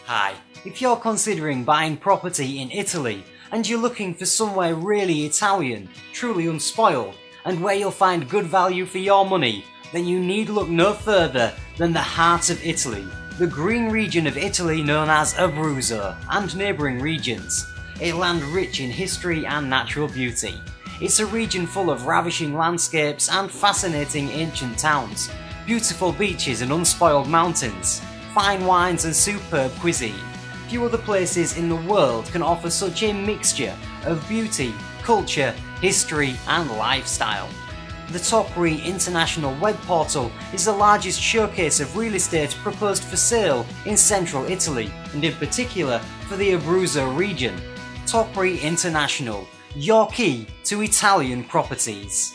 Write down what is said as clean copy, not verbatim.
Hi, if you're considering buying property in Italy and you're looking for somewhere really Italian, truly unspoiled, and where you'll find good value for your money, then you need look no further than the heart of Italy, the green region of Italy known as Abruzzo and neighbouring regions. A land rich in history and natural beauty. It's a region full of ravishing landscapes and fascinating ancient towns, beautiful beaches and unspoiled mountains, fine wines and superb cuisine. Few other places in the world can offer such a mixture of beauty, culture, history and lifestyle. The TopRE International web portal is the largest showcase of real estate proposed for sale in central Italy, and in particular for the Abruzzo region. TopRE International, your key to Italian properties.